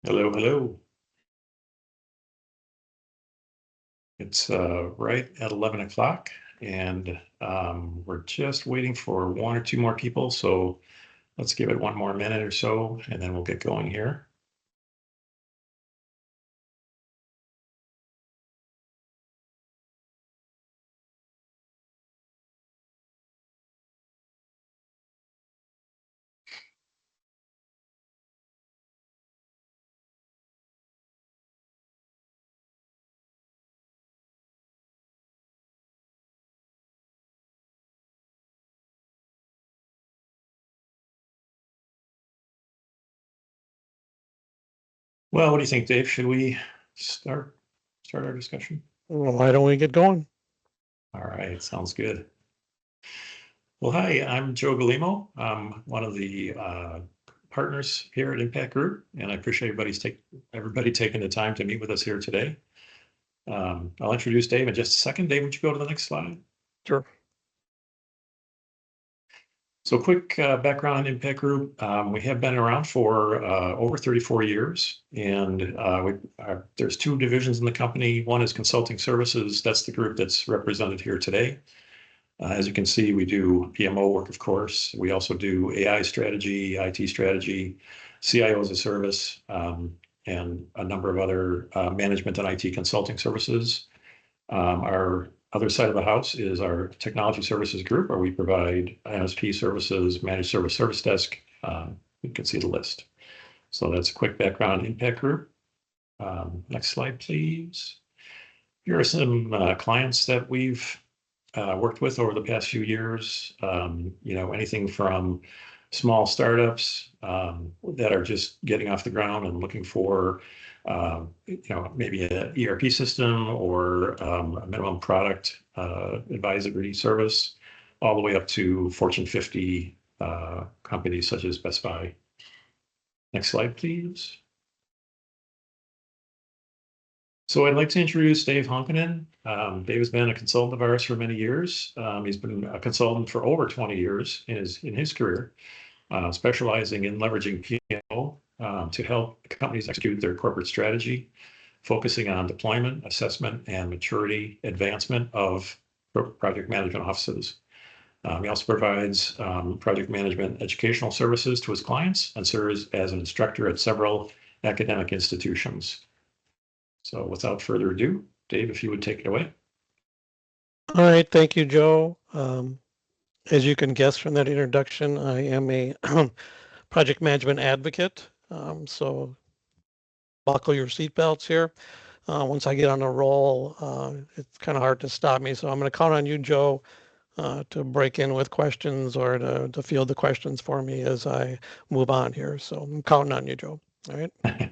Hello, hello. It's right at 11 o'clock, and we're just waiting for one or two more people. So let's give it one more minute or so, and then we'll get going here. Well, what do you think, Dave? Should we start our discussion? Well, why don't we get going? All right, sounds good. Well, hi, I'm Joe Galimo. I'm one of the partners here at Impact Group, and I appreciate everybody taking the time to meet with us here today. I'll introduce Dave in just a second. Dave, would you go to the next slide? Sure. So quick background on Impact Group. We have been around for over 34 years, and there's two divisions in the company. One is consulting services. That's the group that's represented here today. As you can see, we do PMO work, of course. We also do AI strategy, IT strategy, CIO as a service, and a number of other management and IT consulting services. Our other side of the house is our technology services group, where we provide ISP services, managed service desk. You can see the list. So that's a quick background on Impact Group. Next slide, please. Here are some clients that we've worked with over the past few years. Anything from small startups that are just getting off the ground and looking for maybe an ERP system or a minimum product advisory service, all the way up to Fortune 50 companies such as Best Buy. Next slide, please. So I'd like to introduce Dave Honkinen. Dave has been a consultant of ours for many years. He's been a consultant for over 20 years in his career, specializing in leveraging PMO to help companies execute their corporate strategy, focusing on deployment, assessment, and maturity advancement of project management offices. He also provides project management educational services to his clients and serves as an instructor at several academic institutions. So without further ado, Dave, if you would take it away. All right, thank you, Joe. As you can guess from that introduction, I am a project management advocate. So buckle your seatbelts here. Once I get on a roll, it's kind of hard to stop me. So I'm going to count on you, Joe, to break in with questions or to field the questions for me as I move on here. So I'm counting on you, Joe. All right.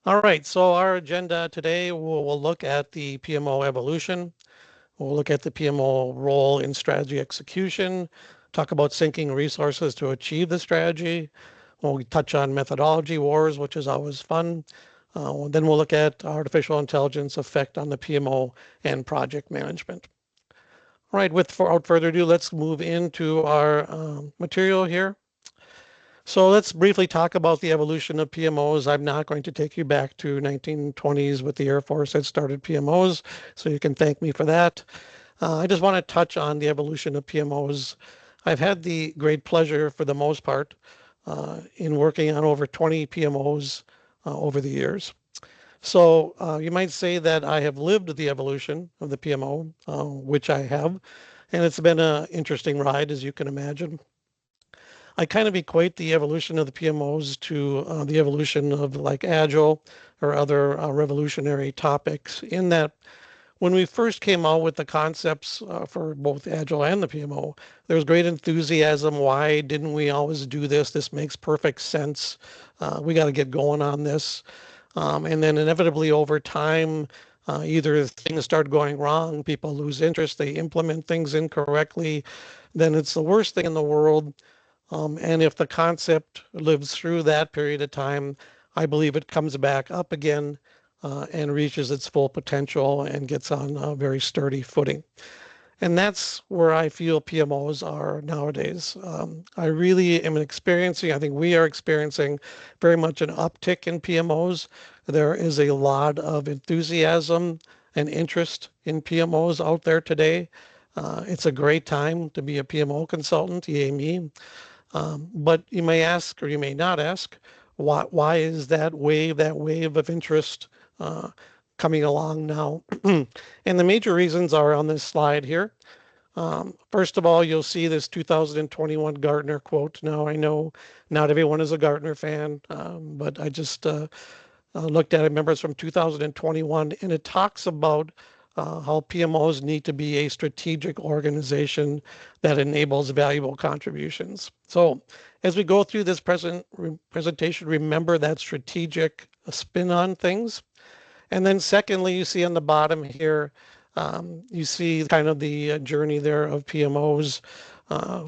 All right, so our agenda today, we'll look at the PMO evolution. We'll look at the PMO role in strategy execution, talk about syncing resources to achieve the strategy. We'll touch on methodology wars, which is always fun. Then we'll look at artificial intelligence effect on the PMO and project management. All right, without further ado, let's move into our material here. So let's briefly talk about the evolution of PMOs. I'm not going to take you back to 1920s with the Air Force that started PMOs, so you can thank me for that. I just want to touch on the evolution of PMOs. I've had the great pleasure, for the most part, in working on over 20 PMOs over the years. So you might say that I have lived the evolution of the PMO, which I have, and it's been an interesting ride, as you can imagine. I kind of equate the evolution of the PMOs to the evolution of like Agile or other revolutionary topics, in that when we first came out with the concepts for both Agile and the PMO, there was great enthusiasm. Why didn't we always do this? This makes perfect sense. We got to get going on this. And then inevitably over time, either things start going wrong, people lose interest, they implement things incorrectly, then it's the worst thing in the world. And if the concept lives through that period of time, I believe it comes back up again and reaches its full potential and gets on a very sturdy footing. And that's where I feel PMOs are nowadays. I really am experiencing, I think we are experiencing very much an uptick in PMOs. There is a lot of enthusiasm and interest in PMOs out there today. It's a great time to be a PMO consultant, yay me. But you may ask, or you may not ask, why is that wave of interest uh, coming along now? And the major reasons are on this slide here. First of all, you'll see this 2021 Gartner quote. Now, I know not everyone is a Gartner fan, but I just looked at it. Remember, it's from 2021, and it talks about how PMOs need to be a strategic organization that enables valuable contributions. So, as we go through this presentation, remember that strategic spin on things. And then secondly, you see on the bottom here, you see kind of the journey there of PMOs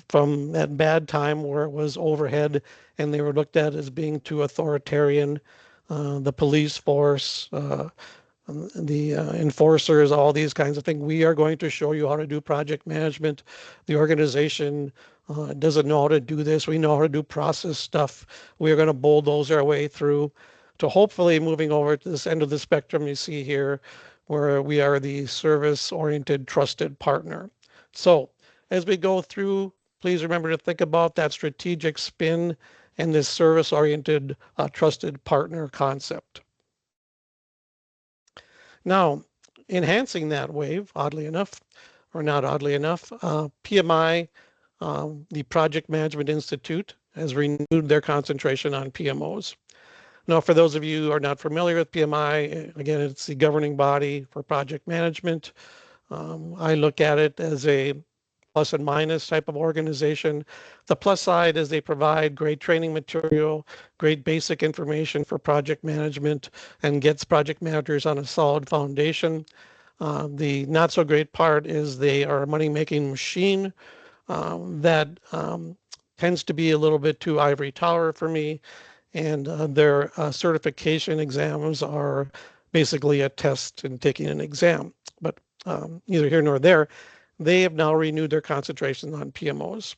from that bad time where it was overhead and they were looked at as being too authoritarian, the police force, the enforcers, all these kinds of things. We are going to show you how to do project management. The organization doesn't know how to do this. We know how to do process stuff. We are going to bulldoze our way through to hopefully moving over to this end of the spectrum you see here, where we are the service-oriented trusted partner. So as we go through, please remember to think about that strategic spin and this service-oriented trusted partner concept. Now, enhancing that wave, oddly enough, or not oddly enough, PMI, the Project Management Institute, has renewed their concentration on PMOs. Now, for those of you who are not familiar with PMI, again, it's the governing body for project management. I look at it as a plus and minus type of organization. The plus side is they provide great training material, great basic information for project management, and gets project managers on a solid foundation. The not so great part is they are a money-making machine that tends to be a little bit too ivory tower for me. And their certification exams are basically a test and taking an exam. But neither here nor there, they have now renewed their concentration on PMOs.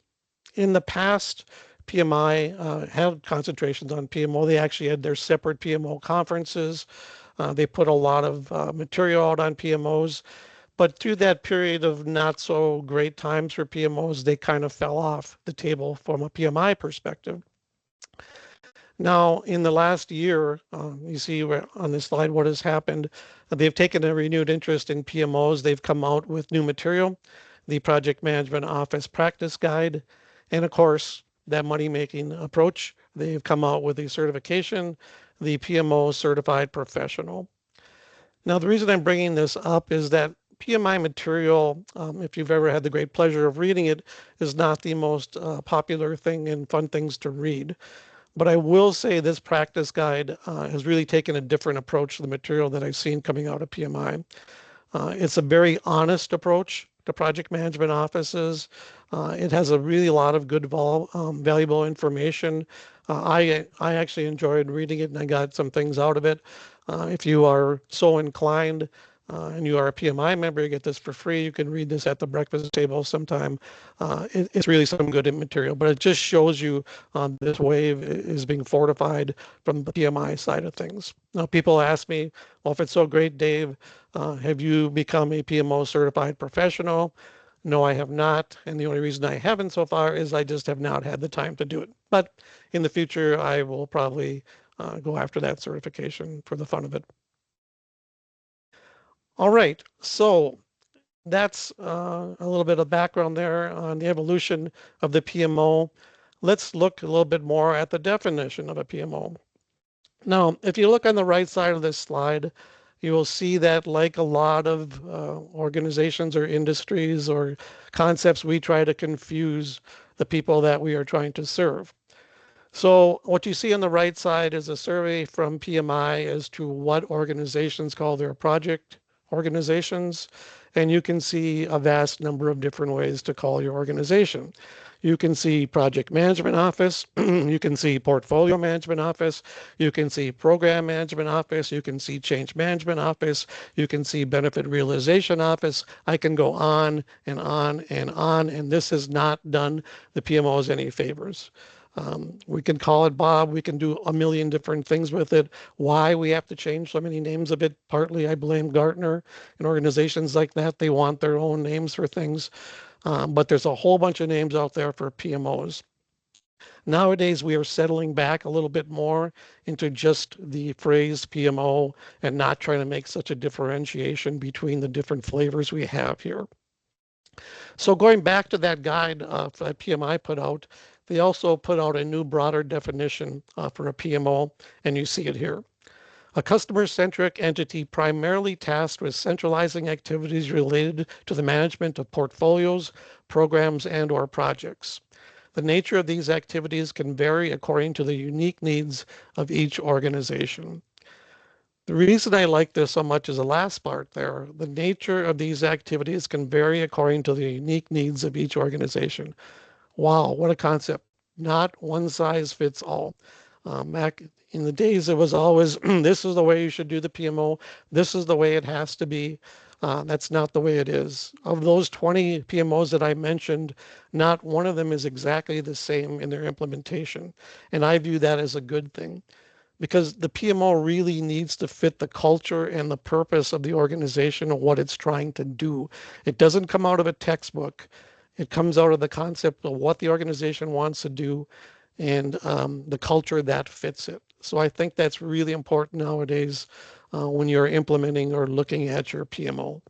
In the past, PMI had concentrations on PMO. They actually had their separate PMO conferences. They put a lot of material out on PMOs. But through that period of not so great times for PMOs, they kind of fell off the table from a PMI perspective. Now, in the last year, you see on this slide what has happened. They've taken a renewed interest in PMOs. They've come out with new material, the Project Management Office Practice Guide, and of course, that money-making approach. They've come out with a certification, the PMO Certified Professional. Now, the reason I'm bringing this up is that PMI material, if you've ever had the great pleasure of reading it, is not the most popular thing and fun things to read. But I will say this practice guide has really taken a different approach to the material that I've seen coming out of PMI. It's a very honest approach to project management offices. It has a really lot of good valuable information. I actually enjoyed reading it and I got some things out of it. If you are so inclined, and you are a PMI member, you get this for free. You can read this at the breakfast table sometime. It's really some good material, but it just shows you this wave is being fortified from the PMI side of things. Now, people ask me, well, if it's so great, Dave, have you become a PMO certified professional? No, I have not. And the only reason I haven't so far is I just have not had the time to do it. But in the future, I will probably go after that certification for the fun of it. All right, so that's a little bit of background there on the evolution of the PMO. Let's look a little bit more at the definition of a PMO. Now, if you look on the right side of this slide, you will see that like a lot of organizations or industries or concepts, we try to confuse the people that we are trying to serve. So what you see on the right side is a survey from PMI as to what organizations call their project organizations, and you can see a vast number of different ways to call your organization. You can see project management office, you can see portfolio management office, you can see program management office, you can see change management office, you can see benefit realization office. I can go on and on and on, and this has not done the PMOs any favors. We can call it Bob. We can do a million different things with it. Why we have to change so many names of it, partly I blame Gartner and organizations like that. They want their own names for things. But there's a whole bunch of names out there for PMOs. Nowadays, we are settling back a little bit more into just the phrase PMO and not trying to make such a differentiation between the different flavors we have here. So going back to that guide that PMI put out, they also put out a new broader definition for a PMO, and you see it here. A customer-centric entity primarily tasked with centralizing activities related to the management of portfolios, programs, and/or projects. The nature of these activities can vary according to the unique needs of each organization. The reason I like this so much is the last part there. The nature of these activities can vary according to the unique needs of each organization. Wow, what a concept. Not one size fits all. Back in the days, it was always, this is the way you should do the PMO. This is the way it has to be. That's not the way it is. Of those 20 PMOs that I mentioned, not one of them is exactly the same in their implementation. And I view that as a good thing, because the PMO really needs to fit the culture and the purpose of the organization and what it's trying to do. It doesn't come out of a textbook. It comes out of the concept of what the organization wants to do and the culture that fits it. So I think that's really important nowadays when you're implementing or looking at your PMO.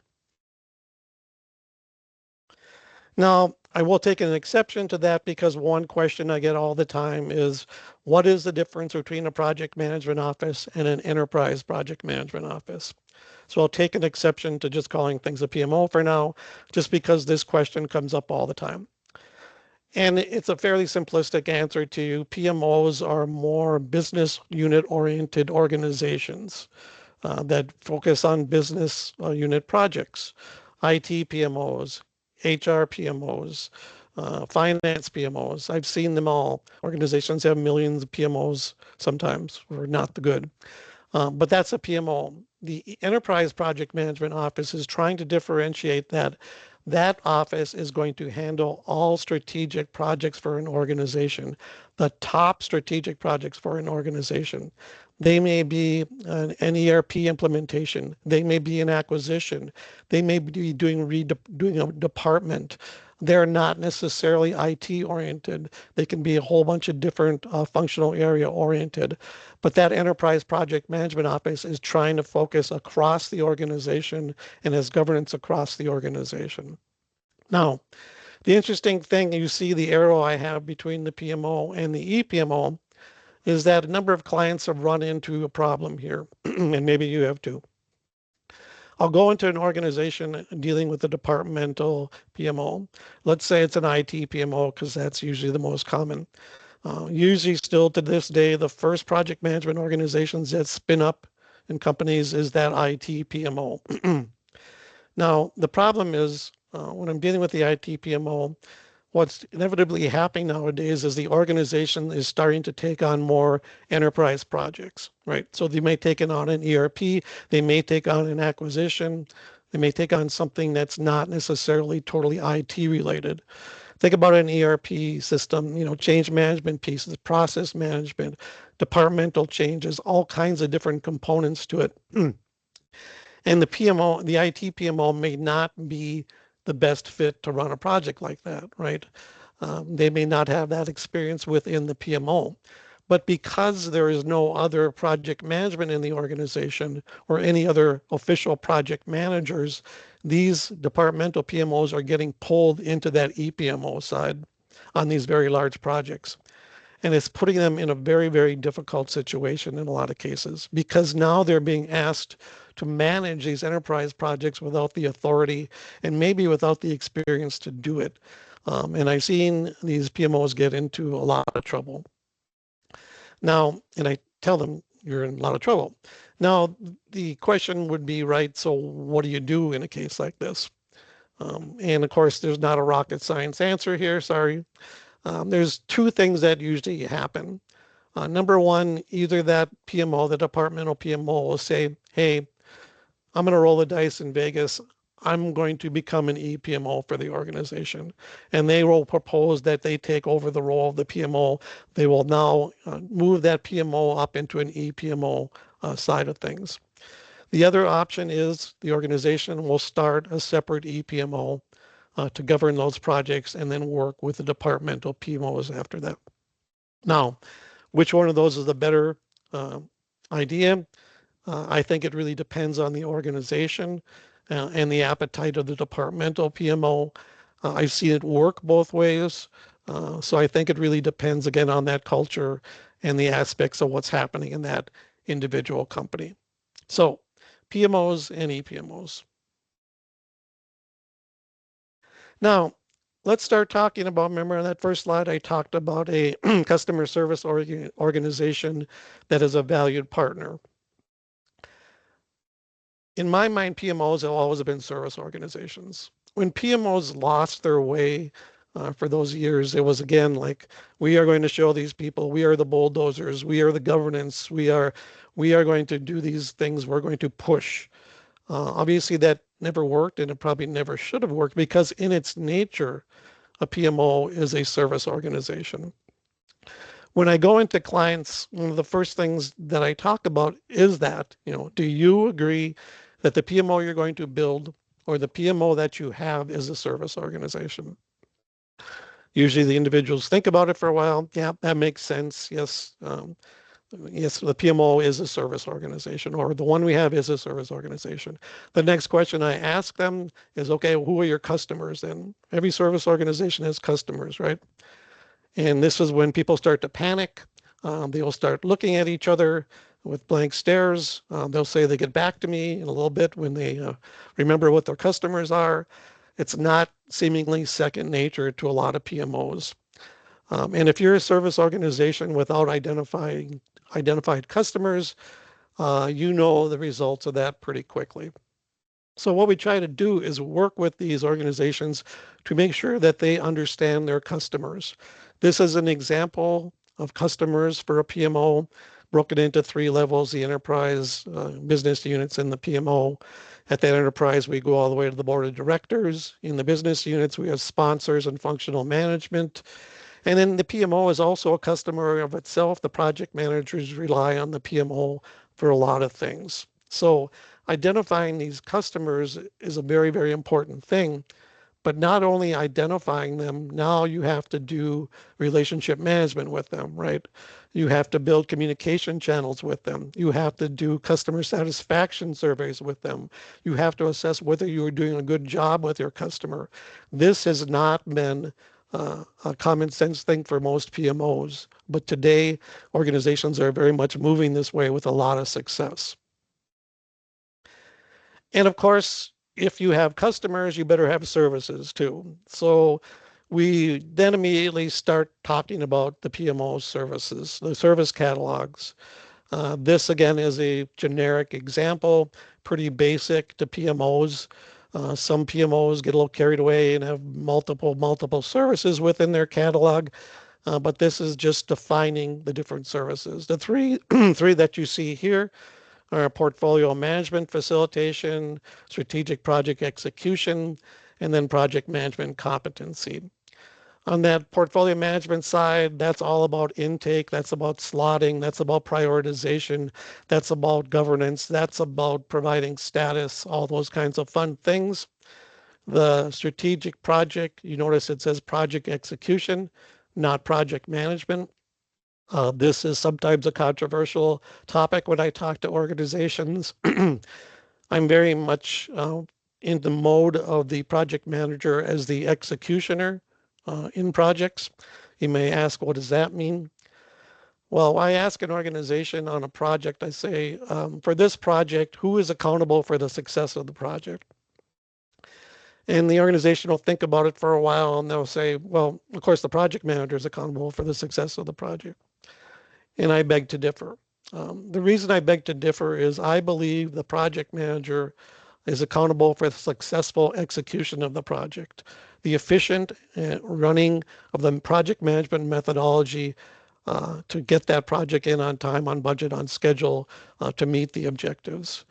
Now, I will take an exception to that because one question I get all the time is, what is the difference between a project management office and an enterprise project management office? So I'll take an exception to just calling things a PMO for now, just because this question comes up all the time. And it's a fairly simplistic answer to you. PMOs are more business unit oriented organizations that focus on business unit projects, IT PMOs, HR PMOs, finance PMOs. I've seen them all. Organizations have millions of PMOs sometimes, or not the good. But that's a PMO. The Enterprise Project Management Office is trying to differentiate that. That office is going to handle all strategic projects for an organization, the top strategic projects for an organization. They may be an ERP implementation. They may be an acquisition. They may be doing a department. They're not necessarily IT oriented. They can be a whole bunch of different functional area oriented. But that enterprise project management office is trying to focus across the organization and has governance across the organization. Now, the interesting thing, you see the arrow I have between the PMO and the ePMO, is that a number of clients have run into a problem here, and maybe you have too. I'll go into an organization dealing with a departmental PMO. Let's say it's an IT PMO, because that's usually the most common. Usually still to this day, the first project management organizations that spin up in companies is that IT PMO. Now, the problem is when I'm dealing with the IT PMO, what's inevitably happening nowadays is the organization is starting to take on more enterprise projects, right? So they may take on an ERP, they may take on an acquisition, they may take on something that's not necessarily totally IT related. Think about an ERP system, change management pieces, process management, departmental changes, all kinds of different components to it. And the PMO, the IT PMO may not be the best fit to run a project like that, right? They may not have that experience within the PMO. But because there is no other project management in the organization or any other official project managers, these departmental PMOs are getting pulled into that ePMO side on these very large projects. And it's putting them in a very, very difficult situation in a lot of cases, because now they're being asked to manage these enterprise projects without the authority and maybe without the experience to do it. And I've seen these PMOs get into a lot of trouble. Now, and I tell them, you're in a lot of trouble. Now, the question would be, right, so what do you do in a case like this? And of course, there's not a rocket science answer here, sorry. There's two things that usually happen. Number one, either that PMO, the departmental PMO, will say, hey, I'm going to roll the dice in Vegas. I'm going to become an ePMO for the organization. And they will propose that they take over the role of the PMO. They will now move that PMO up into an ePMO side of things. The other option is the organization will start a separate ePMO to govern those projects and then work with the departmental PMOs after that. Now, which one of those is the better idea? I think it really depends on the organization and the appetite of the departmental PMO. I've seen it work both ways. So I think it really depends again on that culture and the aspects of what's happening in that individual company. So PMOs and ePMOs. Now, let's start talking about, remember on that first slide, I talked about a customer service organization that is a valued partner. In my mind, PMOs have always been service organizations. When PMOs lost their way for those years, it was again like, we are going to show these people, we are the bulldozers, we are the governance, we are going to do these things, we're going to push. Obviously, that never worked, and it probably never should have worked because in its nature, a PMO is a service organization. When I go into clients, one of the first things that I talk about is that, do you agree that the PMO you're going to build or the PMO that you have is a service organization? Usually the individuals think about it for a while. Yeah, that makes sense. Yes. Yes, the PMO is a service organization, or the one we have is a service organization. The next question I ask them is, okay, who are your customers? And every service organization has customers, right? And this is when people start to panic. They'll start looking at each other with blank stares. They'll say they get back to me in a little bit when they remember what their customers are. It's not seemingly second nature to a lot of PMOs. And if you're a service organization without identified customers, you know the results of that pretty quickly. So what we try to do is work with these organizations to make sure that they understand their customers. This is an example of customers for a PMO broken into three levels, the enterprise, business units, and the PMO. At that enterprise, we go all the way to the board of directors. In the business units, we have sponsors and functional management. And then the PMO is also a customer of itself. The project managers rely on the PMO for a lot of things. So identifying these customers is a very, very important thing. But not only identifying them, now you have to do relationship management with them, right? You have to build communication channels with them. You have to do customer satisfaction surveys with them. You have to assess whether you are doing a good job with your customer. This has not been a common sense thing for most PMOs, but today organizations are very much moving this way with a lot of success. And of course, if you have customers, you better have services too. So we then immediately start talking about the PMO services, the service catalogs. This again is a generic example, pretty basic to PMOs. Some PMOs get a little carried away and have multiple services within their catalog, but this is just defining the different services. The three that you see here are portfolio management, facilitation, strategic project execution, and then project management competency. On that portfolio management side, that's all about intake, that's about slotting, that's about prioritization, that's about governance, that's about providing status, all those kinds of fun things. The strategic project, you notice it says project execution, not project management. This is sometimes a controversial topic when I talk to organizations. I'm very much in the mode of the project manager as the executioner in projects. You may ask, what does that mean? Well, I ask an organization on a project, I say, for this project, who is accountable for the success of the project? And the organization will think about it for a while and they'll say, well, of course, the project manager is accountable for the success of the project. And I beg to differ. The reason I beg to differ is I believe the project manager is accountable for the successful execution of the project, the efficient running of the project management methodology to get that project in on time, on budget, on schedule, to meet the objectives.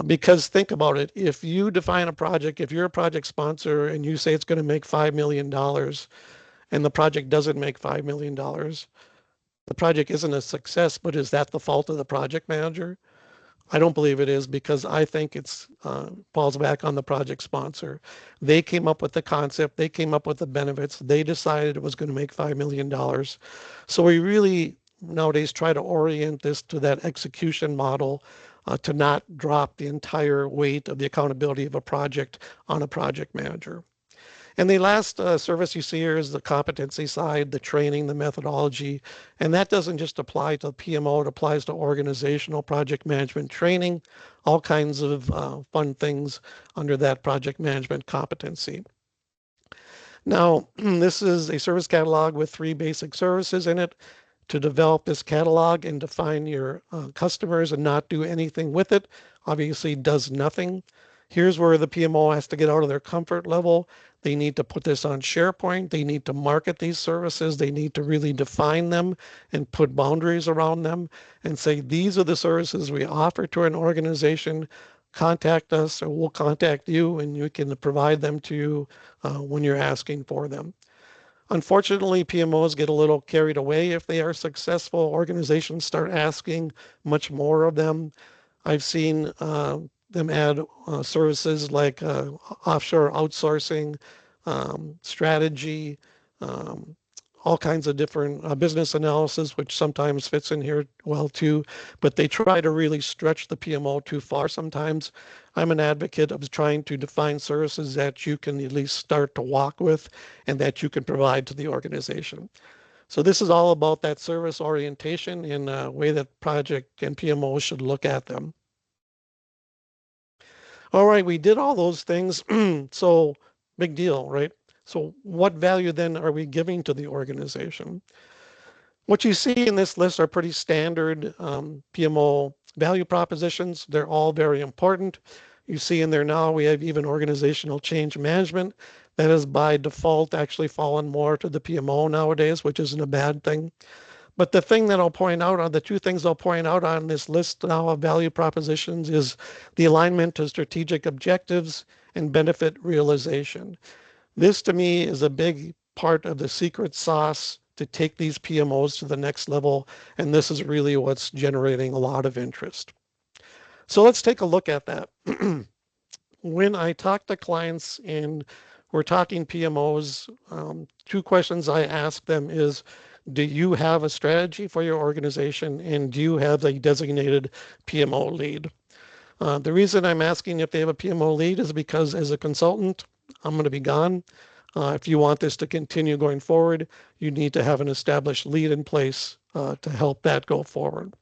Because think about it, if you define a project, if you're a project sponsor and you say it's going to make $5 million and the project doesn't make $5 million, the project isn't a success, but is that the fault of the project manager? I don't believe it is, because I think it's falls back on the project sponsor. They came up with the concept, they came up with the benefits, they decided it was going to make $5 million. So we really nowadays try to orient this to that execution model to not drop the entire weight of the accountability of a project on a project manager. And the last service you see here is the competency side, the training, the methodology. And that doesn't just apply to PMO, it applies to organizational project management training, all kinds of fun things under that project management competency. Now, this is a service catalog with 3 basic services in it. To develop this catalog and define your customers and not do anything with it, obviously does nothing. Here's where the PMO has to get out of their comfort level. They need to put this on SharePoint. They need to market these services. They need to really define them and put boundaries around them and say, these are the services we offer to an organization. Contact us or we'll contact you and you can provide them to you when you're asking for them. Unfortunately, PMOs get a little carried away if they are successful. Organizations start asking much more of them. I've seen them add services like offshore outsourcing, strategy, all kinds of different business analysis, which sometimes fits in here well too, but they try to really stretch the PMO too far sometimes. I'm an advocate of trying to define services that you can at least start to walk with and that you can provide to the organization. So this is all about that service orientation in a way that project and PMO should look at them. All right, we did all those things. So big deal, right? So what value then are we giving to the organization? What you see in this list are pretty standard PMO value propositions. They're all very important. You see in there now we have even organizational change management. That is by default actually fallen more to the PMO nowadays, which isn't a bad thing. But the thing that I'll point out on, the 2 things I'll point out on this list now of value propositions is the alignment to strategic objectives and benefit realization. This to me is a big part of the secret sauce to take these PMOs to the next level. And this is really what's generating a lot of interest. So let's take a look at that. When I talk to clients and we're talking PMOs, 2 questions I ask them is, do you have a strategy for your organization and do you have a designated PMO lead? The reason I'm asking if they have a PMO lead is because as a consultant, I'm going to be gone. If you want this to continue going forward, you need to have an established lead in place to help that go forward.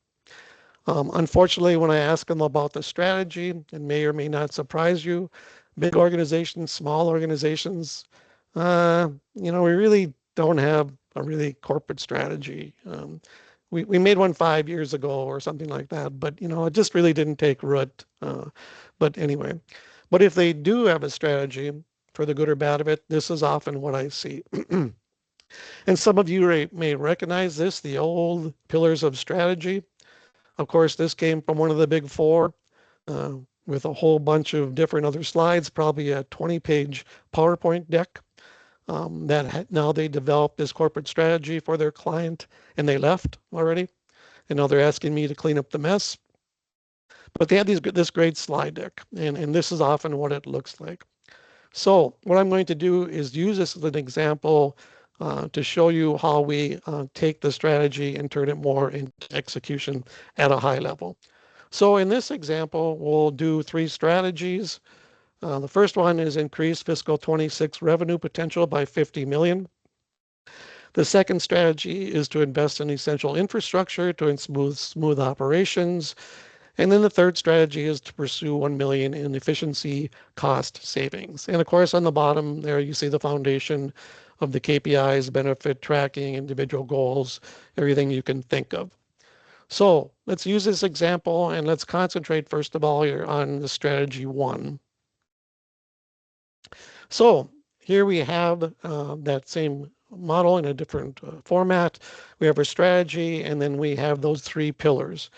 Unfortunately, when I ask them about the strategy, it may or may not surprise you. Big organizations, small organizations, we really don't have a really corporate strategy. We made one 5 years ago or something like that, but it just really didn't take root. But anyway, but if they do have a strategy, for the good or bad of it, this is often what I see. And some of you may recognize this, the old pillars of strategy. Of course, this came from one of the big 4 with a whole bunch of different other slides, probably a 20-page PowerPoint deck that now they developed this corporate strategy for their client and they left already. And now they're asking me to clean up the mess. But they had this great slide deck, and this is often what it looks like. So what I'm going to do is use this as an example to show you how we take the strategy and turn it more into execution at a high level. So in this example, we'll do 3 strategies. The first one is increase fiscal 26 revenue potential by 50 million. The second strategy is to invest in essential infrastructure to smooth operations. And then the third strategy is to pursue 1 million in efficiency cost savings. And of course, on the bottom there, you see the foundation of the KPIs, benefit tracking, individual goals, everything you can think of. So let's use this example and let's concentrate first of all here on the strategy 1. So here we have that same model in a different format. We have our strategy, and then we have those 3 pillars.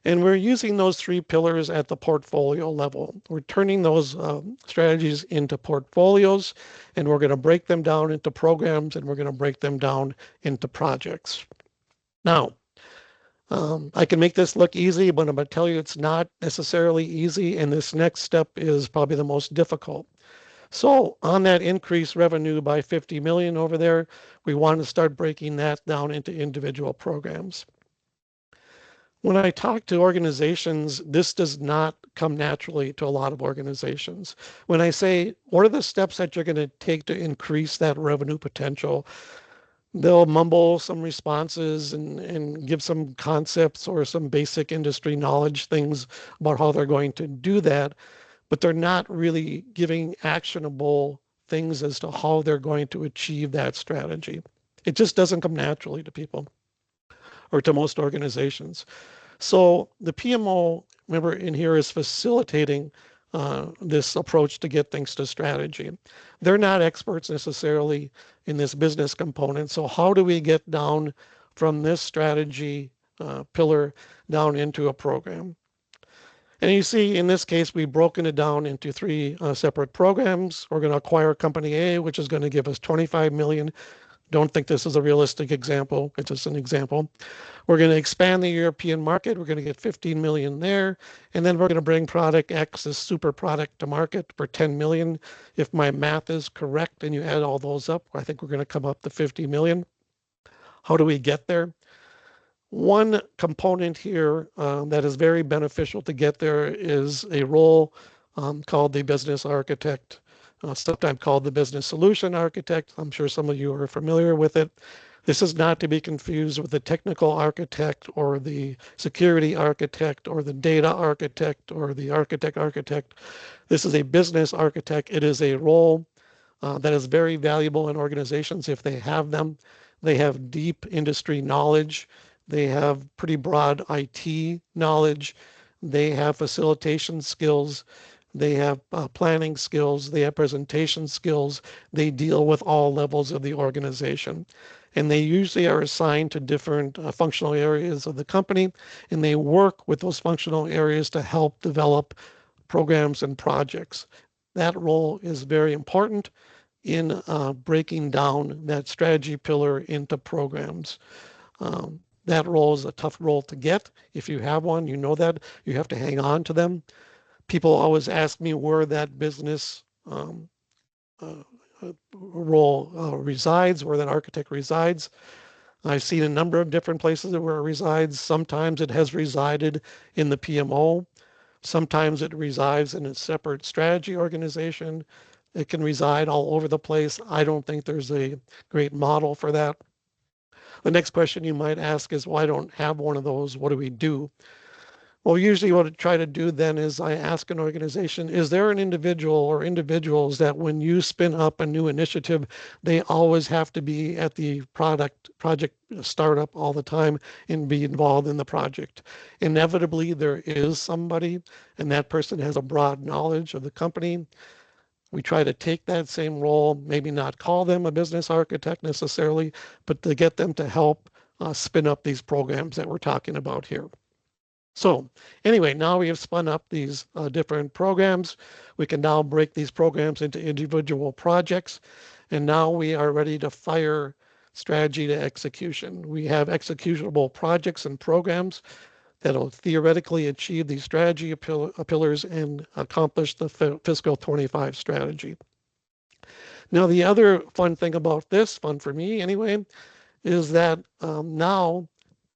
And we're using those 3 pillars at the portfolio level. We're turning those strategies into portfolios, and we're going to break them down into programs, and we're going to break them down into projects. Now, I can make this look easy, but I'm going to tell you it's not necessarily easy, and this next step is probably the most difficult. So on that increased revenue by 50 million over there, we want to start breaking that down into individual programs. When I talk to organizations, this does not come naturally to a lot of organizations. When I say, what are the steps that you're going to take to increase that revenue potential? They'll mumble some responses and give some concepts or some basic industry knowledge things about how they're going to do that, but they're not really giving actionable things as to how they're going to achieve that strategy. It just doesn't come naturally to people or to most organizations. So the PMO, remember in here, is facilitating this approach to get things to strategy. They're not experts necessarily in this business component. So how do we get down from this strategy pillar down into a program? And you see, in this case, we've broken it down into 3 separate programs. We're going to acquire company A, which is going to give us 25 million. Don't think this is a realistic example. It's just an example. We're going to expand the European market. We're going to get 15 million there. And then we're going to bring product X, this super product, to market for 10 million. If my math is correct and you add all those up, I think we're going to come up to 50 million. How do we get there? One component here that is very beneficial to get there is a role called the business architect, sometimes called the business solution architect. I'm sure some of you are familiar with it. This is not to be confused with the technical architect or the security architect or the data architect or the architect. This is a business architect. It is a role that is very valuable in organizations if they have them. They have deep industry knowledge. They have pretty broad IT knowledge. They have facilitation skills. They have planning skills. They have presentation skills. They deal with all levels of the organization. And they usually are assigned to different functional areas of the company, and they work with those functional areas to help develop programs and projects. That role is very important in breaking down that strategy pillar into programs. That role is a tough role to get. If you have one, you know that. You have to hang on to them. People always ask me where that business role resides, where that architect resides. I've seen a number of different places where it resides. Sometimes it has resided in the PMO. Sometimes it resides in a separate strategy organization. It can reside all over the place. I don't think there's a great model for that. The next question you might ask is, well, I don't have one of those. What do we do? Well, usually what I try to do then is I ask an organization, is there an individual or individuals that when you spin up a new initiative, they always have to be at the project startup all the time and be involved in the project? Inevitably, there is somebody, and that person has a broad knowledge of the company. We try to take that same role, maybe not call them a business architect necessarily, but to get them to help spin up these programs that we're talking about here. So anyway, now we have spun up these different programs. We can now break these programs into individual projects. And now we are ready to fire strategy to execution. We have executable projects and programs that'll theoretically achieve these strategy pillars and accomplish the fiscal 25 strategy. Now, the other fun thing about this, fun for me anyway, is that now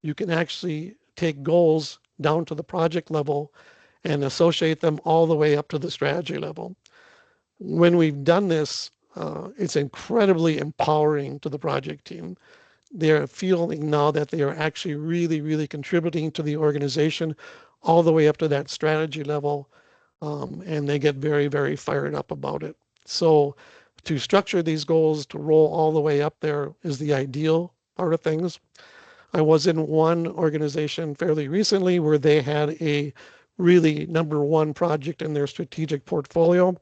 you can actually take goals down to the project level and associate them all the way up to the strategy level. When we've done this, it's incredibly empowering to the project team. They're feeling now that they are actually really, really contributing to the organization all the way up to that strategy level, and they get very, very fired up about it. So to structure these goals to roll all the way up there is the ideal part of things. I was in one organization fairly recently where they had a really number one project in their strategic portfolio.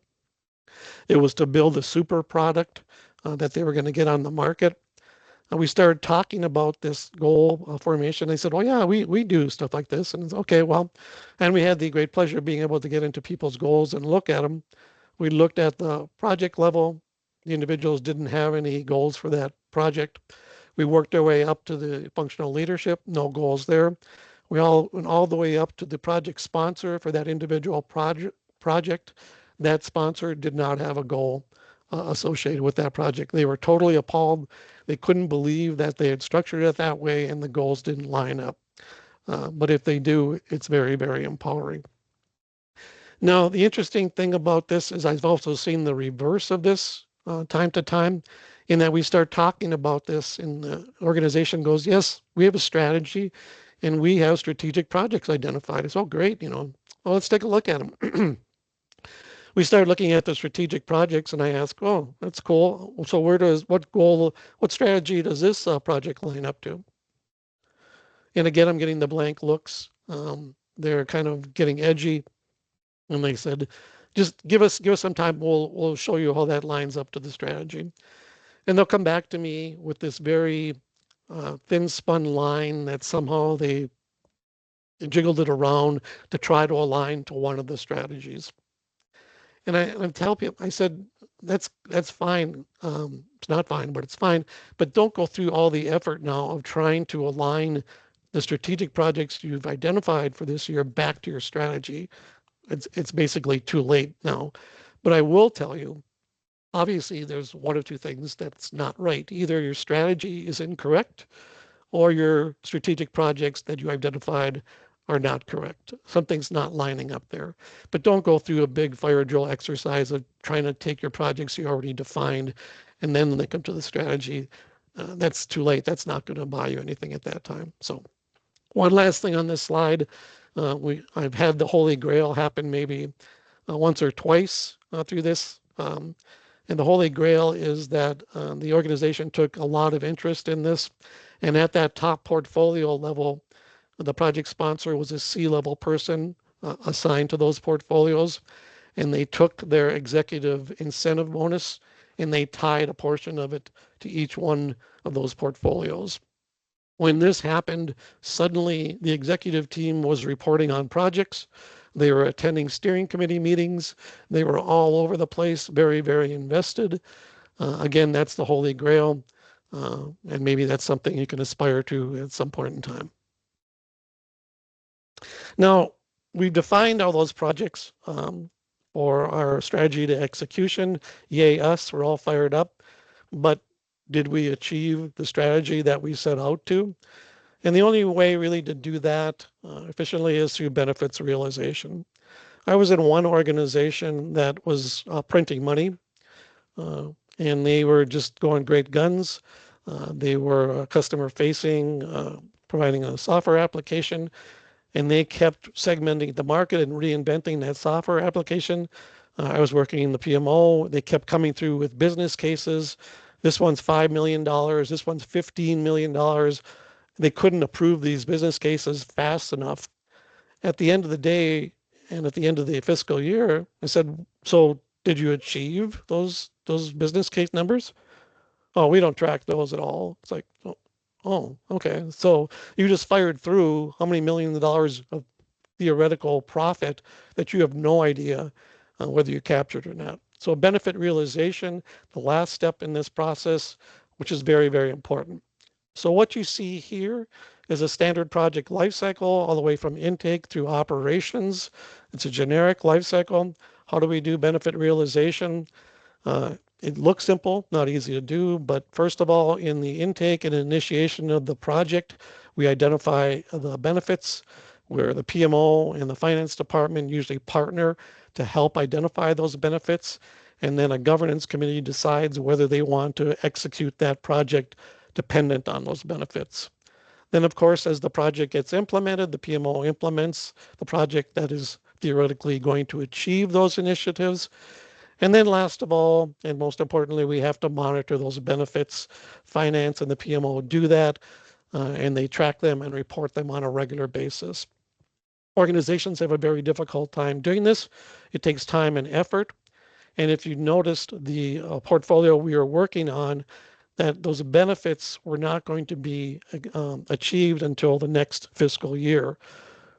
It was to build a super product that they were going to get on the market. We started talking about this goal formation. They said, "Oh yeah, we do stuff like this." And it's okay, well, and we had the great pleasure of being able to get into people's goals and look at them. We looked at the project level. The individuals didn't have any goals for that project. We worked our way up to the functional leadership, no goals there. We all went all the way up to the project sponsor for that individual project. That sponsor did not have a goal associated with that project. They were totally appalled. They couldn't believe that they had structured it that way and the goals didn't line up. But if they do, it's very, very empowering. Now, the interesting thing about this is I've also seen the reverse of this time to time, in that we start talking about this and the organization goes, yes, we have a strategy and we have strategic projects identified. It's, oh, great, well, let's take a look at them. We started looking at the strategic projects and I asked, oh, that's cool. So what strategy does this project line up to? And again, I'm getting the blank looks. They're kind of getting edgy. And they said, just give us some time. We'll show you how that lines up to the strategy. And they'll come back to me with this very thin spun line that somehow they jiggled it around to try to align to one of the strategies. And I tell people, I said, that's fine. It's not fine, but it's fine. But don't go through all the effort now of trying to align the strategic projects you've identified for this year back to your strategy. It's basically too late now. But I will tell you, obviously, there's one of two things that's not right. Either your strategy is incorrect or your strategic projects that you identified are not correct. Something's not lining up there. But don't go through a big fire drill exercise of trying to take your projects you already defined and then link them to the strategy. That's too late. That's not going to buy you anything at that time. So one last thing on this slide. I've had the Holy Grail happen maybe once or twice through this. And the Holy Grail is that the organization took a lot of interest in this. And at that top portfolio level, the project sponsor was a C-level person assigned to those portfolios. And they took their executive incentive bonus and they tied a portion of it to each one of those portfolios. When this happened, suddenly the executive team was reporting on projects. They were attending steering committee meetings. They were all over the place, very, very invested. Again, that's the Holy Grail. And maybe that's something you can aspire to at some point in time. Now, we've defined all those projects for our strategy to execution. Yay, us, we're all fired up. But did we achieve the strategy that we set out to? And the only way really to do that efficiently is through benefits realization. I was in one organization that was printing money, and they were just going great guns. They were customer facing, providing a software application, and they kept segmenting the market and reinventing that software application. I was working in the PMO. They kept coming through with business cases. This one's $5 million. This one's $15 million. They couldn't approve these business cases fast enough. At the end of the day, and at the end of the fiscal year, I said, so did you achieve those business case numbers? Oh, we don't track those at all. It's like, oh, okay. So you just fired through how many millions of dollars of theoretical profit that you have no idea whether you captured or not. So benefit realization, the last step in this process, which is very, very important. So what you see here is a standard project lifecycle all the way from intake through operations. It's a generic lifecycle. How do we do benefit realization? It looks simple, not easy to do, but first of all, in the intake and initiation of the project, we identify the benefits where the PMO and the finance department usually partner to help identify those benefits. And then a governance committee decides whether they want to execute that project dependent on those benefits. Then, of course, as the project gets implemented, the PMO implements the project that is theoretically going to achieve those initiatives. And then last of all, and most importantly, we have to monitor those benefits. Finance and the PMO do that. and they track them and report them on a regular basis. Organizations have a very difficult time doing this. It takes time and effort. And if you noticed the portfolio we are working on, that those benefits were not going to be achieved until the next fiscal year.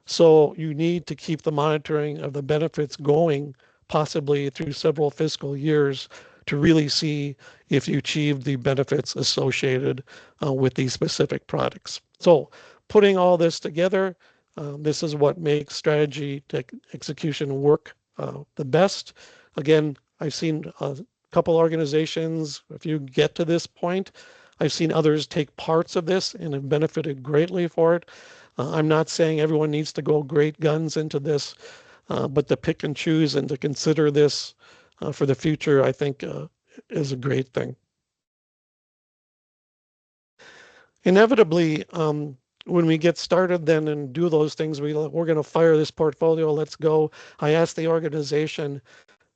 So you need to keep the monitoring of the benefits going, possibly through several fiscal years, to really see if you achieved the benefits associated with these specific products. So putting all this together, this is what makes strategy execution work the best. Again, I've seen a couple organizations, if you get to this point, I've seen others take parts of this and have benefited greatly for it. I'm not saying everyone needs to go great guns into this, but to pick and choose and to consider this for the future, I think is a great thing. Inevitably, when we get started then and do those things, we're going to fire this portfolio, let's go. I asked the organization,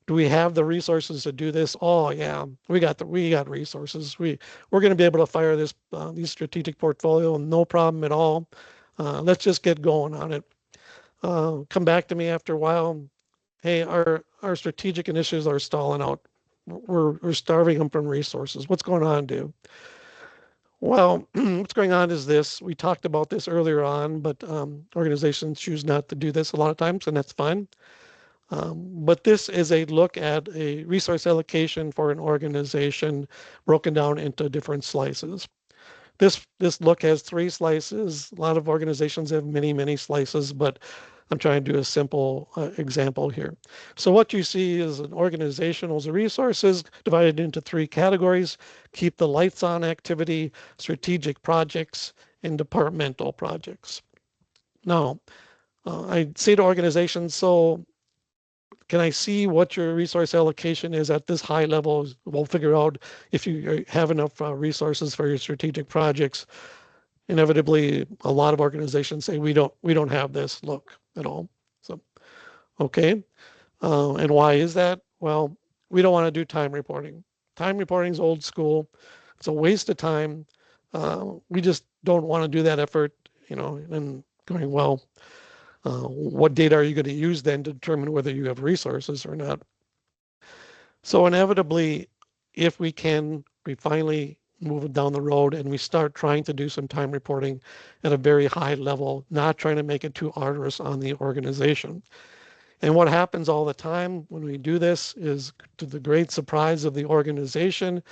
do we have the resources to do this? Oh yeah, we got resources. We're going to be able to fire this these strategic portfolio, no problem at all. Let's just get going on it. Come back to me after a while. Hey, our strategic initiatives are stalling out. We're starving them from resources. What's going on, dude? Well, what's going on is this. We talked about this earlier on, but organizations choose not to do this a lot of times, and that's fine. But this is a look at a resource allocation for an organization broken down into different slices. This look has 3 slices. A lot of organizations have many slices, but I'm trying to do a simple example here. So what you see is an organization's resources divided into 3 categories: keep the lights on activity, strategic projects, and departmental projects. Now, I say to organizations, so can I see what your resource allocation is at this high level? We'll figure out if you have enough resources for your strategic projects. Inevitably, a lot of organizations say we don't have this look at all. So, okay, and why is that? Well, we don't want to do time reporting. Time reporting is old school. It's a waste of time. We just don't want to do that effort, and going, well, what data are you going to use then to determine whether you have resources or not? So inevitably, if we finally move it down the road and we start trying to do some time reporting at a very high level, not trying to make it too arduous on the organization. And what happens all the time when we do this is, to the great surprise of the organization,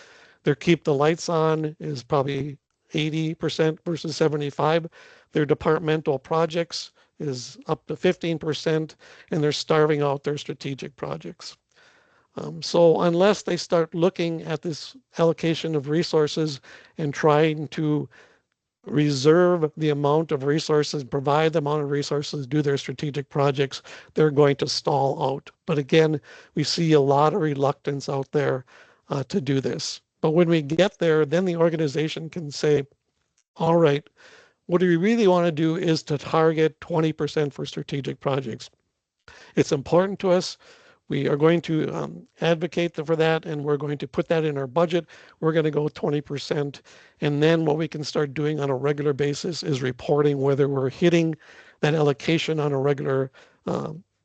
their keep the lights on is probably 80% versus 75. Their departmental projects is up to 15%, and they're starving out their strategic projects. So unless they start looking at this allocation of resources and trying to reserve the amount of resources, provide the amount of resources, do their strategic projects, they're going to stall out. But again, we see a lot of reluctance out there to do this. But when we get there, then the organization can say, all right, what we really want to do is to target 20% for strategic projects. It's important to us. We are going to advocate for that, and we're going to put that in our budget. We're going to go 20%. And then what we can start doing on a regular basis is reporting whether we're hitting that allocation on a regular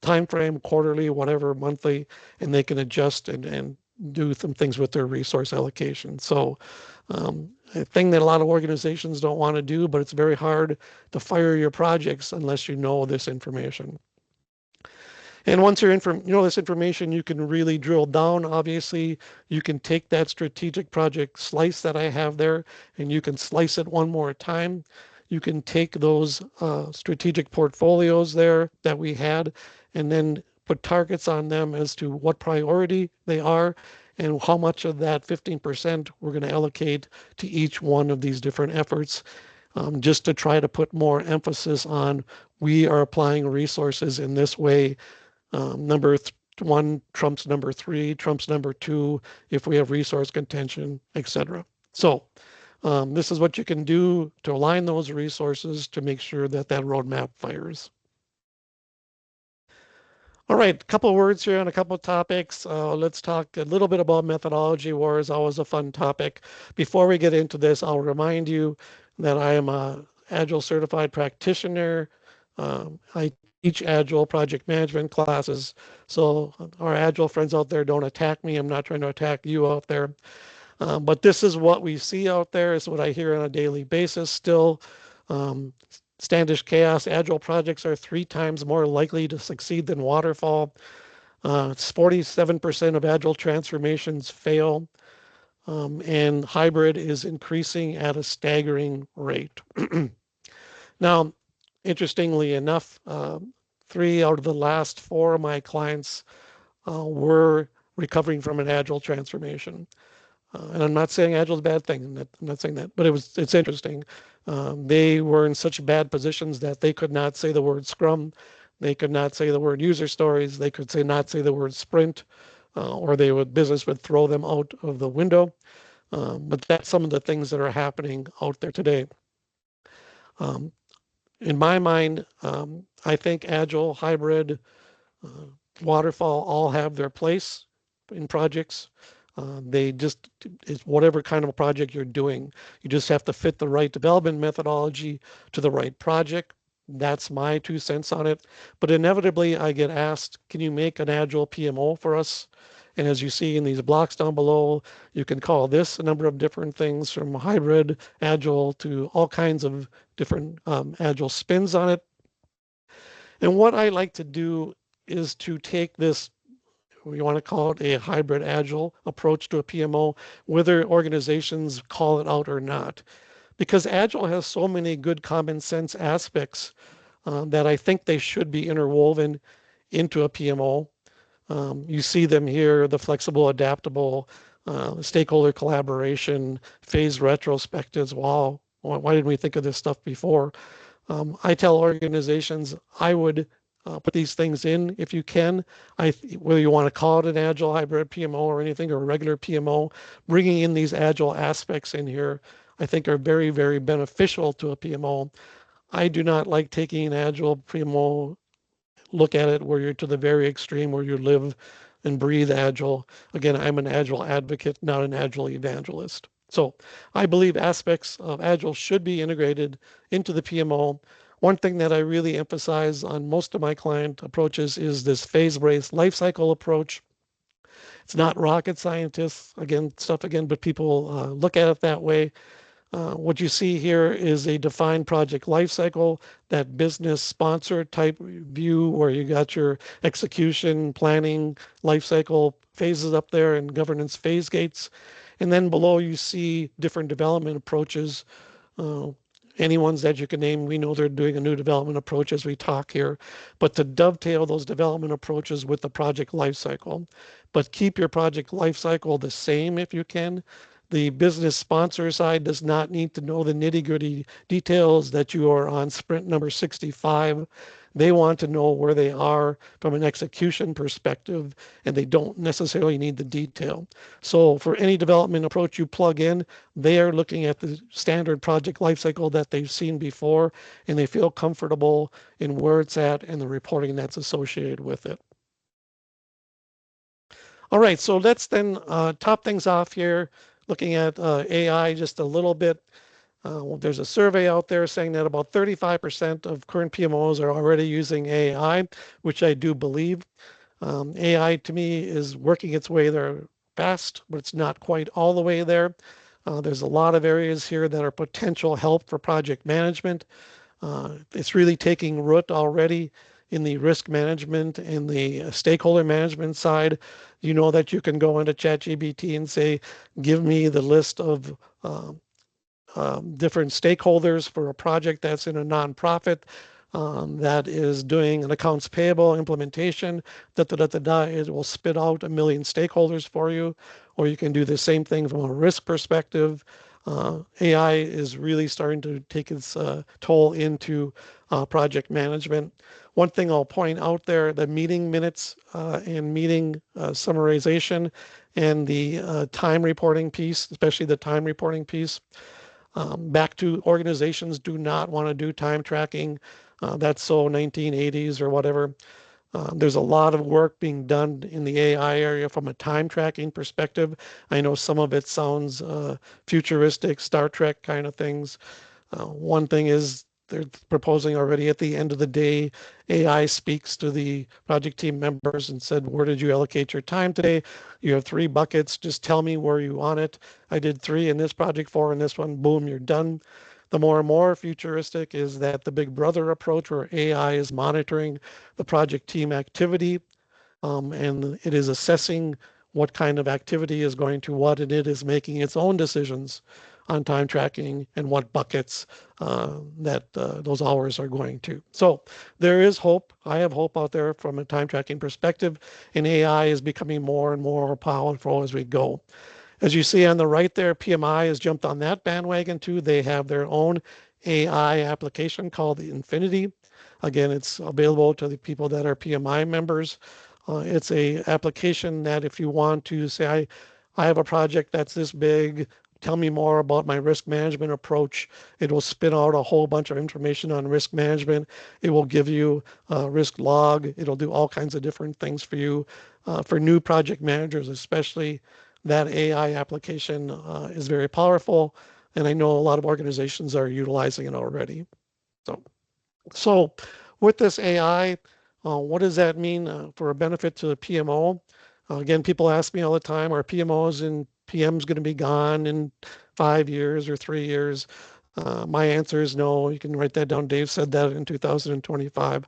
time frame, quarterly, whatever, monthly, and they can adjust and do some things with their resource allocation. So a thing that a lot of organizations don't want to do, but it's very hard to fire your projects unless you know this information. And once you're this information, you can really drill down. Obviously, you can take that strategic project slice that I have there, and you can slice it one more time. You can take those strategic portfolios there that we had, and then put targets on them as to what priority they are and how much of that 15% we're going to allocate to each one of these different efforts, just to try to put more emphasis on we are applying resources in this way. Number 1 trumps number 3, trumps number 2, if we have resource contention, etc. So this is what you can do to align those resources to make sure that that roadmap fires. All right, a couple of words here on a couple of topics. Let's talk a little bit about methodology. War is always a fun topic. Before we get into this, I'll remind you that I am a Agile certified practitioner. I teach Agile project management classes. So our Agile friends out there, don't attack me. I'm not trying to attack you out there. But this is what we see out there. It's what I hear on a daily basis still. Standish chaos, Agile projects are 3 times more likely to succeed than Waterfall. 47% of Agile transformations fail. And hybrid is increasing at a staggering rate. Now, interestingly enough, 3 out of the last 4 of my clients were recovering from an Agile transformation. And I'm not saying Agile is a bad thing. I'm not saying that, but it's interesting. They were in such bad positions that they could not say the word Scrum. They could not say the word user stories. They could not say the word sprint, or business would throw them out of the window. But that's some of the things that are happening out there today. In my mind, I think Agile, hybrid, Waterfall all have their place in projects. It's whatever kind of a project you're doing. You just have to fit the right development methodology to the right project. That's my 2 cents on it. But inevitably, I get asked, can you make an Agile PMO for us? And as you see in these blocks down below, you can call this a number of different things, from hybrid, Agile, to all kinds of different Agile spins on it. And what I like to do is to take this, we want to call it a hybrid Agile approach to a PMO, whether organizations call it out or not. Because Agile has so many good common sense aspects that I think they should be interwoven into a PMO. You see them here, the flexible, adaptable, stakeholder collaboration, phase retrospectives. Wow, why didn't we think of this stuff before? I tell organizations I would put these things in if you can. Whether you want to call it an Agile hybrid PMO or anything, or a regular PMO, bringing in these Agile aspects in here, I think are very, very beneficial to a PMO. I do not like taking an Agile PMO, look at it where you're to the very extreme, where you live and breathe Agile. Again, I'm an Agile advocate, not an Agile evangelist. So I believe aspects of Agile should be integrated into the PMO. One thing that I really emphasize on most of my client approaches is this phase-based lifecycle approach. It's not rocket scientists, but people look at it that way. What you see here is a defined project lifecycle, that business sponsor type view where you got your execution, planning, lifecycle phases up there and governance phase gates. And then below you see different development approaches. Any ones that you can name, we know they're doing a new development approach as we talk here, but to dovetail those development approaches with the project lifecycle. But keep your project lifecycle the same if you can. The business sponsor side does not need to know the nitty-gritty details that you are on sprint number 65. They want to know where they are from an execution perspective, and they don't necessarily need the detail. So for any development approach you plug in, they are looking at the standard project lifecycle that they've seen before, and they feel comfortable in where it's at and the reporting that's associated with it. All right, so let's then top things off here, looking at AI just a little bit. There's a survey out there saying that about 35% of current PMOs are already using AI, which I do believe. AI to me is working its way there fast, but it's not quite all the way there. There's a lot of areas here that are potential help for project management. It's really taking root already in the risk management and the stakeholder management side. You know that you can go into ChatGPT and say, give me the list of different stakeholders for a project that's in a nonprofit that is doing an accounts payable implementation, it will spit out 1 million stakeholders for you. Or you can do the same thing from a risk perspective. AI is really starting to take its toll into project management. One thing I'll point out there, the meeting minutes and meeting summarization and the time reporting piece, especially the time reporting piece. Back to organizations do not want to do time tracking. That's so 1980s or whatever. There's a lot of work being done in the AI area from a time tracking perspective. I know some of it sounds futuristic, Star Trek kind of things. One thing is they're proposing already at the end of the day, AI speaks to the project team members and said, where did you allocate your time today? You have 3 buckets. Just tell me where you want it. I did 3 in this project, 4 in this one. Boom, you're done. The more and more futuristic is that the big brother approach where AI is monitoring the project team activity, and it is assessing what kind of activity is going to what, and it is making its own decisions on time tracking and what buckets that those hours are going to. So there is hope. I have hope out there from a time tracking perspective, and AI is becoming more and more powerful as we go. As you see on the right there, PMI has jumped on that bandwagon too. They have their own AI application called the Infinity. Again, it's available to the people that are PMI members. It's a application that if you want to say, I have a project that's this big, tell me more about my risk management approach. It will spit out a whole bunch of information on risk management. It will give you a risk log. It'll do all kinds of different things for you. For new project managers, especially, that AI application is very powerful. And I know a lot of organizations are utilizing it already. So with this AI, what does that mean for a benefit to the PMO? Again, people ask me all the time, are PMOs and PMs going to be gone in 5 years or 3 years? My answer is no. You can write that down. Dave said that in 2025.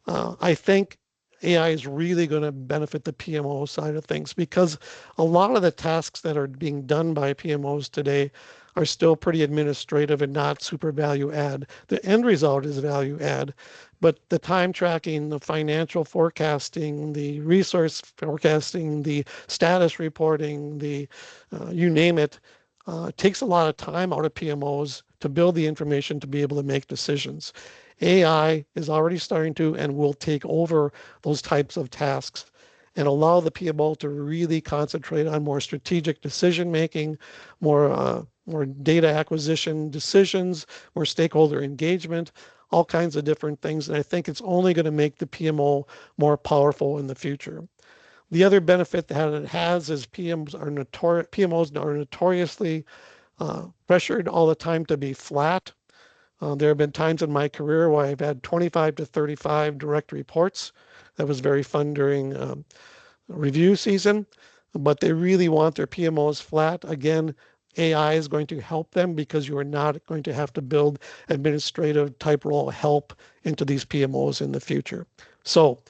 I think AI is really going to benefit the PMO side of things because a lot of the tasks that are being done by PMOs today are still pretty administrative and not super value add. The end result is value add, but the time tracking, the financial forecasting, the resource forecasting, the status reporting, the you name it, takes a lot of time out of PMOs to build the information to be able to make decisions. AI is already starting to and will take over those types of tasks and allow the PMO to really concentrate on more strategic decision making, more data acquisition decisions, more stakeholder engagement, all kinds of different things. And I think it's only going to make the PMO more powerful in the future. The other benefit that it has is PMOs are notoriously pressured all the time to be flat. There have been times in my career where I've had 25 to 35 direct reports. That was very fun during review season, but they really want their PMOs flat. Again, AI is going to help them because you are not going to have to build administrative type role help into these PMOs in the future. So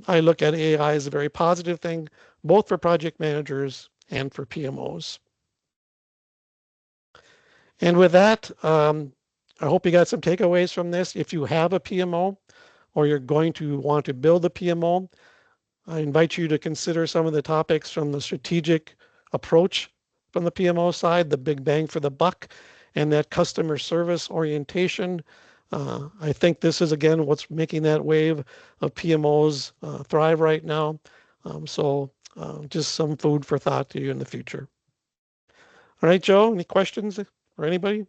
I look at AI as a very positive thing, both for project managers and for PMOs. And with that, I hope you got some takeaways from this. If you have a PMO or you're going to want to build a PMO, I invite you to consider some of the topics from the strategic approach from the PMO side, the big bang for the buck, and that customer service orientation. I think this is, again, what's making that wave of PMOs thrive right now. Just some food for thought to you in the future. All right, Joe, any questions or anybody?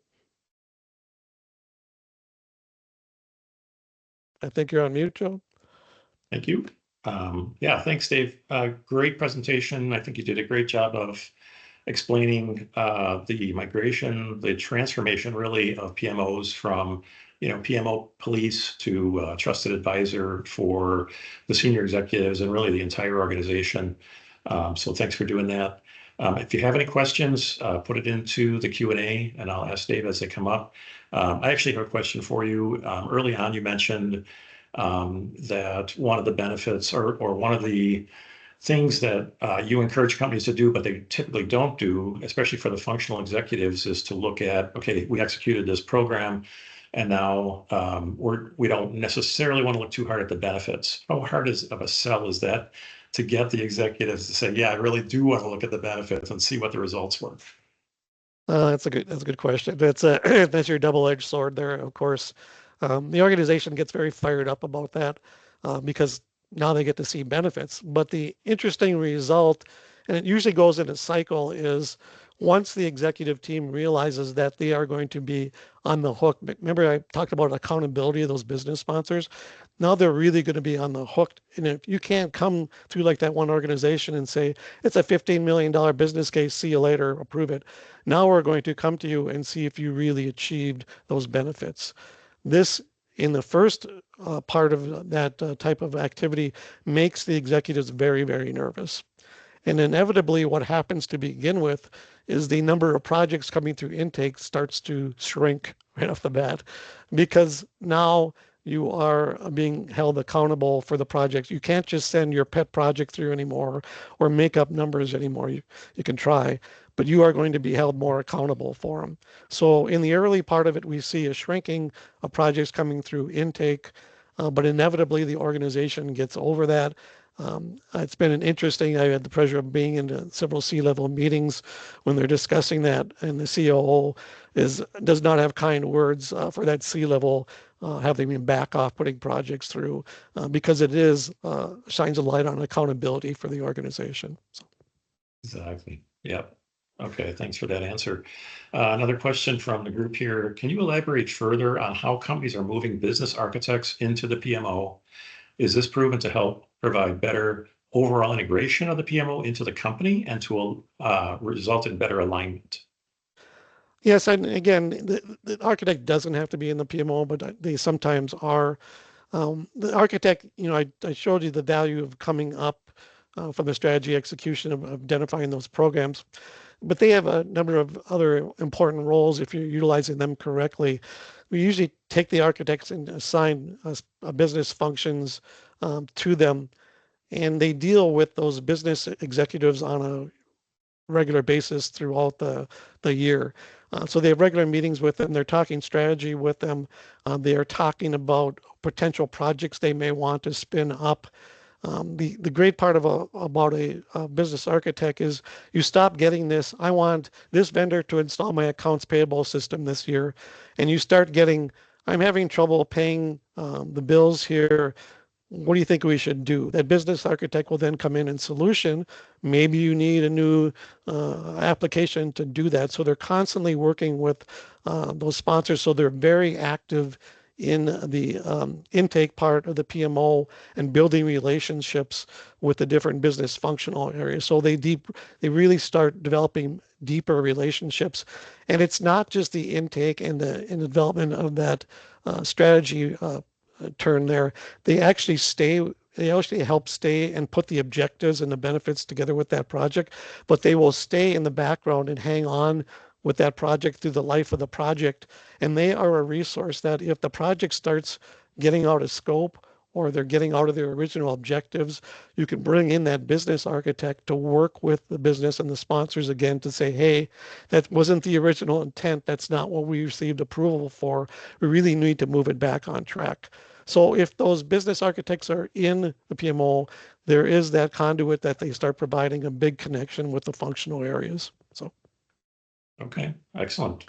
I think you're on mute, Joe. Thank you. Yeah, thanks, Dave. Great presentation. I think you did a great job of explaining the migration, the transformation really of PMOs from PMO police to trusted advisor for the senior executives and really the entire organization. So thanks for doing that. If you have any questions, put it into the Q&A and I'll ask Dave as they come up. I actually have a question for you. Early on, you mentioned that one of the benefits or one of the things that you encourage companies to do, but they typically don't do, especially for the functional executives, is to look at, okay, we executed this program, and now we don't necessarily want to look too hard at the benefits. How hard of a sell is that to get the executives to say, yeah, I really do want to look at the benefits and see what the results were? That's a good question. That's your double-edged sword there, of course. The organization gets very fired up about that because now they get to see benefits. But the interesting result and it usually goes in a cycle, is once the executive team realizes that they are going to be on the hook. Remember, I talked about accountability of those business sponsors. Now they're really going to be on the hook. And if you can't come through like that one organization and say, it's a $15 million business case, see you later, approve it. Now we're going to come to you and see if you really achieved those benefits. This, in the first part of that type of activity, makes the executives very, very nervous. And inevitably, what happens to begin with is the number of projects coming through intake starts to shrink right off the bat, because now you are being held accountable for the projects. You can't just send your pet project through anymore or make up numbers anymore. You can try, but you are going to be held more accountable for them. So in the early part of it, we see a shrinking of projects coming through intake, but inevitably the organization gets over that. It's been an interesting, I had the pleasure of being in several C-level meetings when they're discussing that, and the COO does not have kind words for that C-level, having been back off putting projects through, because it shines a light on accountability for the organization. So. Exactly. Yep. Okay, thanks for that answer. Another question from the group here. Can you elaborate further on how companies are moving business architects into the PMO? Is this proven to help provide better overall integration of the PMO into the company and to result in better alignment? Yes, and again, the architect doesn't have to be in the PMO, but they sometimes are. The architect, I showed you the value of coming up from the strategy execution of identifying those programs, but they have a number of other important roles if you're utilizing them correctly. We usually take the architects and assign business functions to them, and they deal with those business executives on a regular basis throughout the year. So they have regular meetings with them. They're talking strategy with them. They are talking about potential projects they may want to spin up. The great part about a business architect is you stop getting this, I want this vendor to install my accounts payable system this year, and you start getting, I'm having trouble paying the bills here. What do you think we should do? That business architect will then come in and solution. Maybe you need a new application to do that. So they're constantly working with those sponsors. So they're very active in the intake part of the PMO and building relationships with the different business functional areas. So they really start developing deeper relationships. And it's not just the intake and the development of that strategy turn there. They actually help stay and put the objectives and the benefits together with that project, but they will stay in the background and hang on with that project through the life of the project. And they are a resource that if the project starts getting out of scope or they're getting out of their original objectives, you can bring in that business architect to work with the business and the sponsors again to say, hey, that wasn't the original intent. That's not what we received approval for. We really need to move it back on track. So if those business architects are in the PMO, there is that conduit that they start providing a big connection with the functional areas. So. Okay, excellent.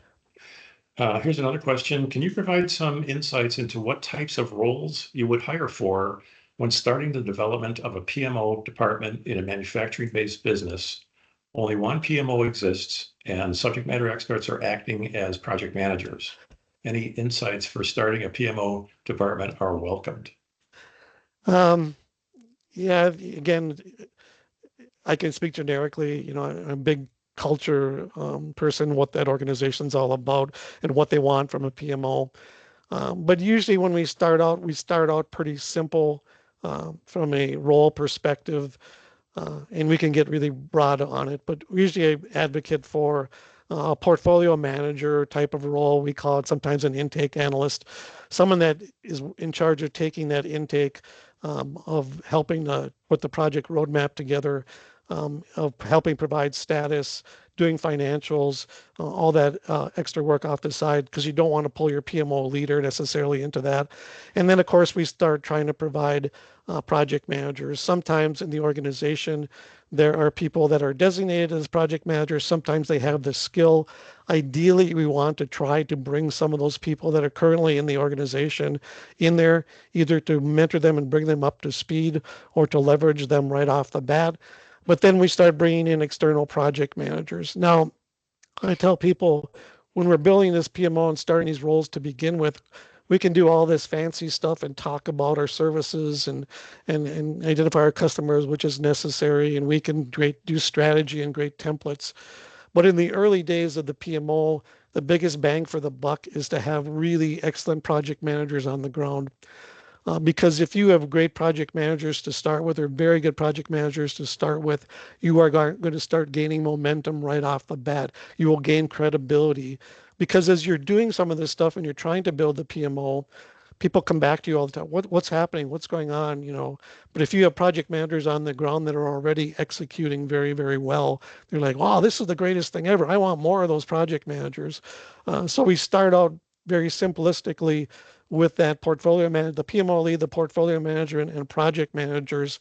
Here's another question. Can you provide some insights into what types of roles you would hire for when starting the development of a PMO department in a manufacturing-based business? Only one PMO exists and subject matter experts are acting as project managers. Any insights for starting a PMO department are welcomed. Yeah, again, I can speak generically. I'm a big culture person, what that organization's all about and what they want from a PMO. But usually when we start out pretty simple from a role perspective, and we can get really broad on it. But usually I advocate for a portfolio manager type of role. We call it sometimes an intake analyst, someone that is in charge of taking that intake, of helping put the project roadmap together, of helping provide status, doing financials, all that extra work off the side, because you don't want to pull your PMO leader necessarily into that. And then, of course, we start trying to provide project managers. Sometimes in the organization, there are people that are designated as project managers. Sometimes they have the skill. Ideally, we want to try to bring some of those people that are currently in the organization in there, either to mentor them and bring them up to speed or to leverage them right off the bat. But then we start bringing in external project managers. Now, I tell people when we're building this PMO and starting these roles to begin with, we can do all this fancy stuff and talk about our services and identify our customers, which is necessary, and we can do strategy and great templates. But in the early days of the PMO, the biggest bang for the buck is to have really excellent project managers on the ground. Because if you have great project managers to start with, or very good project managers to start with, you are going to start gaining momentum right off the bat. You will gain credibility because as you're doing some of this stuff and you're trying to build the PMO, people come back to you all the time. What's happening? What's going on? But if you have project managers on the ground that are already executing very, very well, they're like, "Wow, this is the greatest thing ever. I want more of those project managers." So we start out very simplistically with that portfolio manager, the PMO lead, the portfolio manager, and project managers.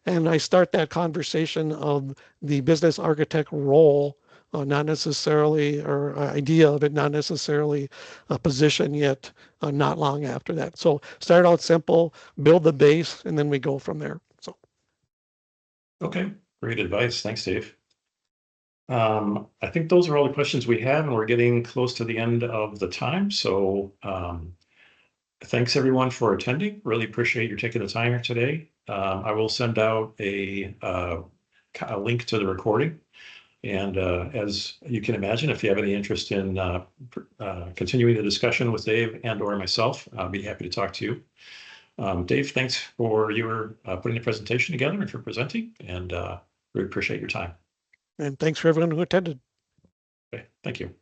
And I start that conversation of the business architect role, not necessarily, or idea of it, not necessarily a position yet, not long after that. So start out simple, build the base, and then we go from there. So. Okay, great advice. Thanks, Dave. I think those are all the questions we have, and we're getting close to the end of the time. So thanks everyone for attending. Really appreciate you taking the time here today. I will send out a link to the recording. And as you can imagine, if you have any interest in continuing the discussion with Dave and or myself, I'll be happy to talk to you. Dave, thanks for your putting the presentation together and for presenting, and really appreciate your time. And thanks for everyone who attended. Okay, thank you.